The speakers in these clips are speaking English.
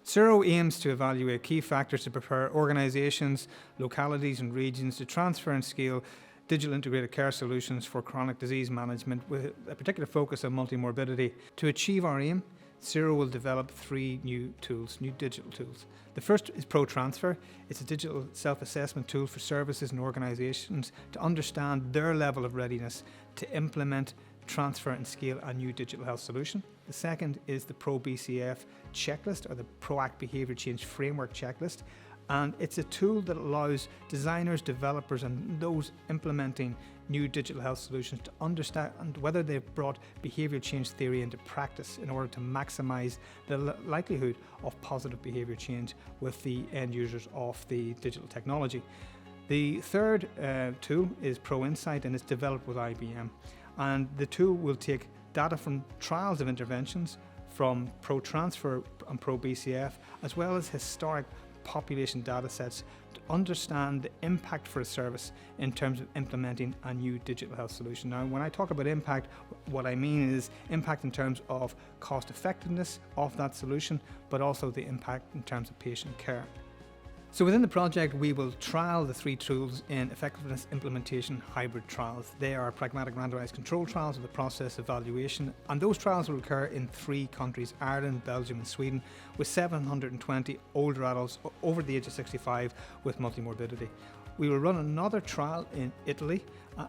SEURO aims to evaluate key factors to prepare organisations, localities and regions to transfer and scale digital integrated care solutions for chronic disease management with a particular focus on multimorbidity. To achieve our aim, SEURO will develop 3 new tools, new digital tools. The first is ProTransfer. It's a digital self-assessment tool for services and organisations to understand their level of readiness to implement, transfer and scale a new digital health solution. The second is the ProBCF checklist, or the ProAct Behaviour Change Framework checklist. And it's a tool that allows designers, developers and those implementing new digital health solutions to understand whether they've brought behavioural change theory into practice in order to maximise the likelihood of positive behaviour change with the end users of the digital technology. The third tool is ProInsight, and it's developed with IBM. And the tool will take data from trials of interventions from ProTransfer and ProBCF, as well as historic population data sets to understand the impact for a service in terms of implementing a new digital health solution. Now, when I talk about impact, what I mean is impact in terms of cost effectiveness of that solution, but also the impact in terms of patient care. So within the project, we will trial the 3 tools in effectiveness implementation hybrid trials. They are pragmatic randomized control trials with a process evaluation, and those trials will occur in 3 countries, Ireland, Belgium and Sweden, with 720 older adults over the age of 65 with multimorbidity. We will run another trial in Italy,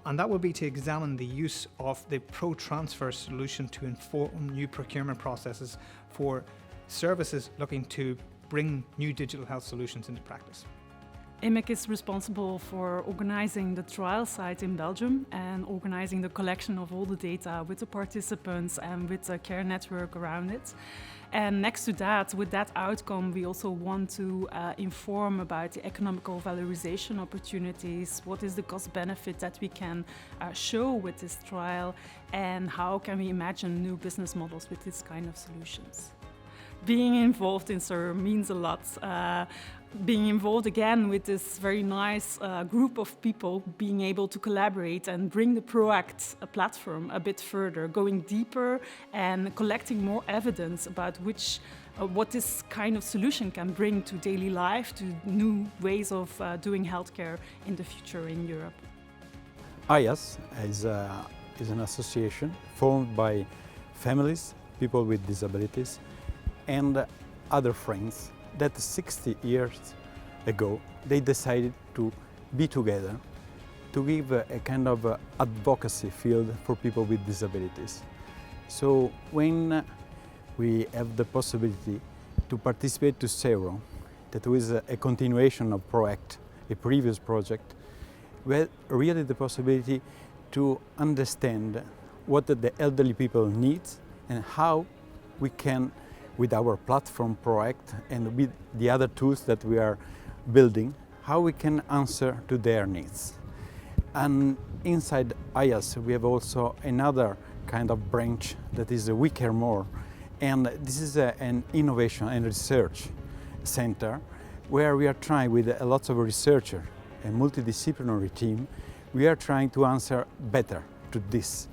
and that will be to examine the use of the ProTransfer solution to inform new procurement processes for services looking to bring new digital health solutions into practice. EMIC is responsible for organizing the trial site in Belgium and organizing the collection of all the data with the participants and with the care network around it. And next to that, with that outcome, we also want to inform about the economical valorization opportunities, what is the cost benefit that we can show with this trial, and how can we imagine new business models with this kind of solutions. Being involved in SEURO means a lot. Being involved again with this very nice group of people, being able to collaborate and bring the ProAct platform a bit further, going deeper and collecting more evidence about what this kind of solution can bring to daily life, to new ways of doing healthcare in the future in Europe. IAS is an association formed by families, people with disabilities, and other friends that 60 years ago they decided to be together to give a kind of advocacy field for people with disabilities. So when we have the possibility to participate to SEURO, that was a continuation of ProAct, a previous project, we had really the possibility to understand what the elderly people need and how we can, with our platform ProAct and with the other tools that we are building, how we can answer to their needs. And inside IAS we have also another kind of branch that is We Care More, and this is an innovation and research center where we are trying with lots of researchers, a multidisciplinary team, we are trying to answer better to this,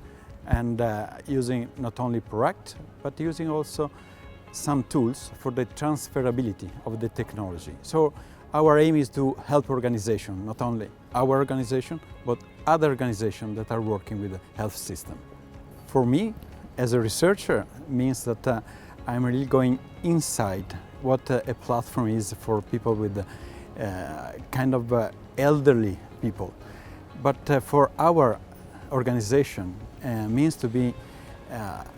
and using not only ProAct but using also some tools for the transferability of the technology. So our aim is to help organizations, not only our organization, but other organizations that are working with the health system. For me, as a researcher, means that I'm really going inside what a platform is for people with kind of elderly people. But for our organization, means to be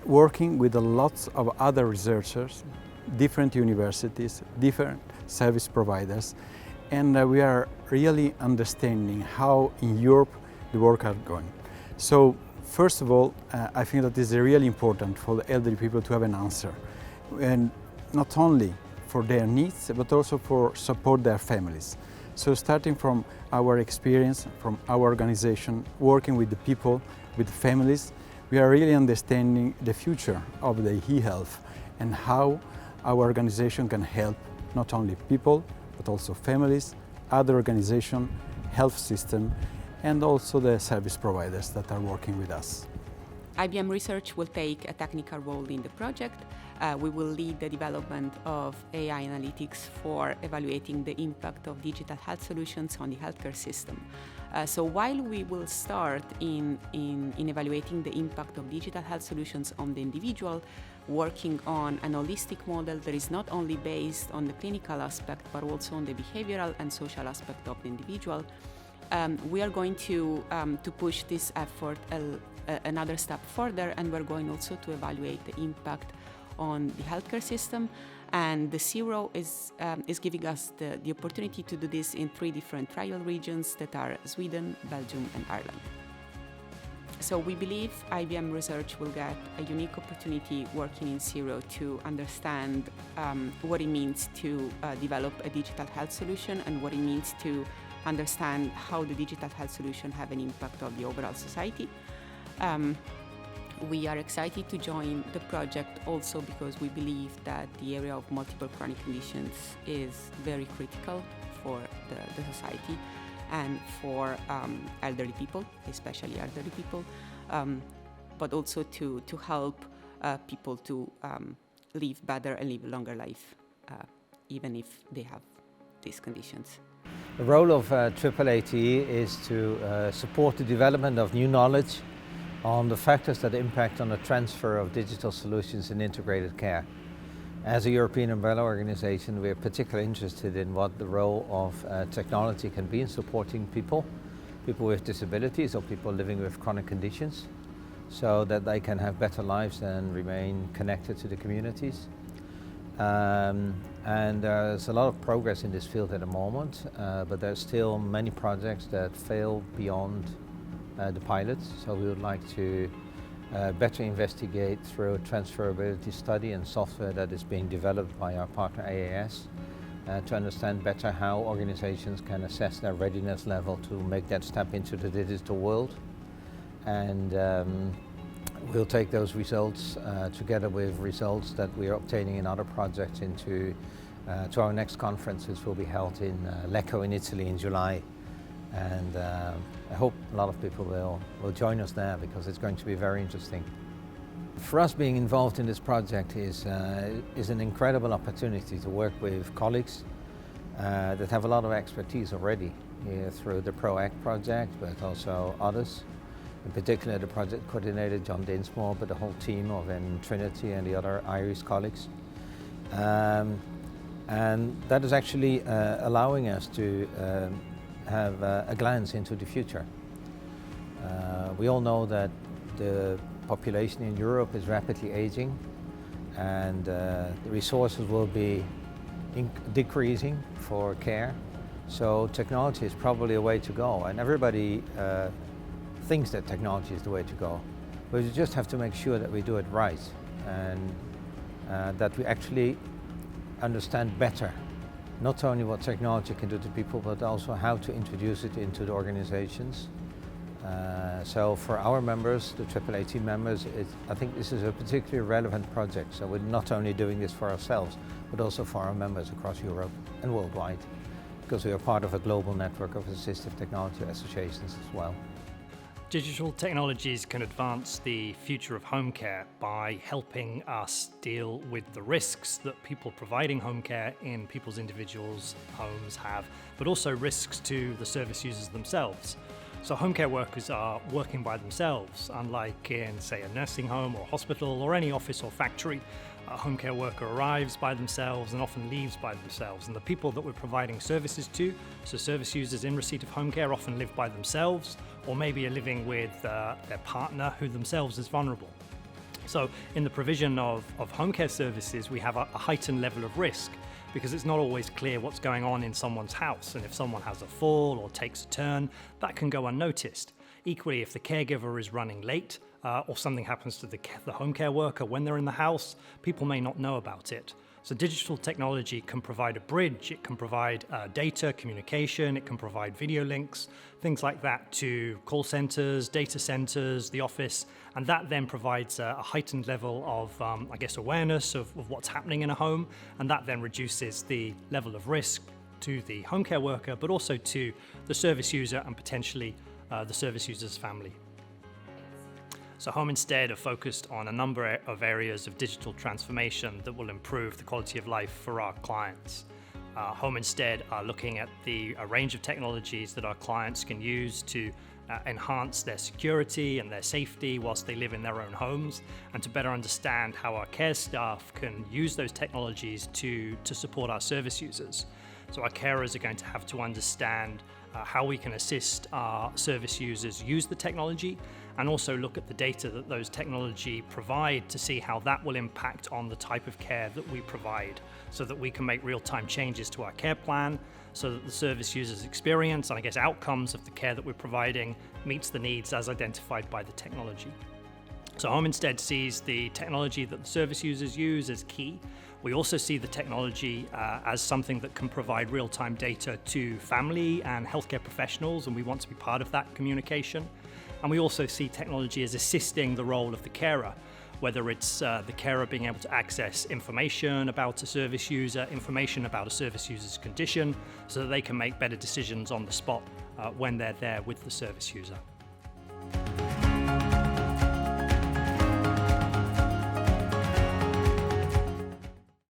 working with lots of other researchers, different universities, different service providers, and we are really understanding how in Europe the work are going. So first of all, I think that it's really important for the elderly people to have an answer, and not only for their needs but also for support their families. So starting from our experience, from our organization, working with the people, with the families, we are really understanding the future of the e-health and how our organization can help not only people but also families, other organizations, health system, and also the service providers that are working with us. IBM Research will take a technical role in the project. We will lead the development of AI analytics for evaluating the impact of digital health solutions on the healthcare system. So while we will start in evaluating the impact of digital health solutions on the individual, working on an holistic model that is not only based on the clinical aspect, but also on the behavioral and social aspect of the individual, we are going to push this effort another step further, and we're going also to evaluate the impact on the healthcare system. And the SEURO is giving us the opportunity to do this in 3 different trial regions that are Sweden, Belgium, and Ireland. So we believe IBM Research will get a unique opportunity working in SEURO to understand what it means to develop a digital health solution and what it means to understand how the digital health solution have an impact on the overall society. We are excited to join the project also because we believe that the area of multiple chronic conditions is very critical for the society and for elderly people, especially elderly people, but also to help people to live better and live a longer life, even if they have these conditions. The role of AAAT is to support the development of new knowledge on the factors that impact on the transfer of digital solutions in integrated care. As a European umbrella organization, we are particularly interested in what the role of technology can be in supporting people with disabilities or people living with chronic conditions, so that they can have better lives and remain connected to the communities. And there's a lot of progress in this field at the moment, but there's still many projects that fail beyond the pilots. So we would like to better investigate through a transferability study and software that is being developed by our partner AAS to understand better how organizations can assess their readiness level to make that step into the digital world. And we'll take those results together with results that we are obtaining in other projects into to our next conference, which will be held in Lecco in Italy in July. And I hope a lot of people will join us there because it's going to be very interesting. For us, being involved in this project is an incredible opportunity to work with colleagues that have a lot of expertise already through the PROACT project, but also others. In particular, the project coordinator, John Dinsmore, but the whole team of Trinity and the other Irish colleagues. And that is actually allowing us to have a glance into the future. We all know that the population in Europe is rapidly aging, and the resources will be decreasing for care. So technology is probably a way to go, and everybody thinks that technology is the way to go. But we just have to make sure that we do it right, and that we actually understand better not only what technology can do to people, but also how to introduce it into the organizations. So for our members, the AAAT members, I think this is a particularly relevant project. So we're not only doing this for ourselves, but also for our members across Europe and worldwide, because we are part of a global network of assistive technology associations as well. Digital technologies can advance the future of home care by helping us deal with the risks that people providing home care in people's individuals' homes have, but also risks to the service users themselves. So home care workers are working by themselves, unlike in, say, a nursing home or hospital or any office or factory. A home care worker arrives by themselves and often leaves by themselves. And the people that we're providing services to, so service users in receipt of home care, often live by themselves, or maybe are living with their partner who themselves is vulnerable. So in the provision of home care services, we have a heightened level of risk because it's not always clear what's going on in someone's house. And if someone has a fall or takes a turn, that can go unnoticed. Equally, if the caregiver is running late or something happens to the home care worker when they're in the house, people may not know about it. So digital technology can provide a bridge, it can provide data, communication, it can provide video links, things like that to call centers, data centers, the office, and that then provides a heightened level of, awareness of what's happening in a home, and that then reduces the level of risk to the home care worker, but also to the service user and potentially the service user's family. So Home Instead are focused on a number of areas of digital transformation that will improve the quality of life for our clients. Home Instead are looking at a range of technologies that our clients can use to enhance their security and their safety whilst they live in their own homes, and to better understand how our care staff can use those technologies to support our service users. So our carers are going to have to understand how we can assist our service users use the technology, and also look at the data that those technology provide to see how that will impact on the type of care that we provide, so that we can make real-time changes to our care plan, so that the service user's experience and I guess outcomes of the care that we're providing meets the needs as identified by the technology. So Home Instead sees the technology that the service users use as key. We also see the technology as something that can provide real-time data to family and healthcare professionals, and we want to be part of that communication. And we also see technology as assisting the role of the carer, whether it's the carer being able to access information about a service user, information about a service user's condition, so that they can make better decisions on the spot when they're there with the service user.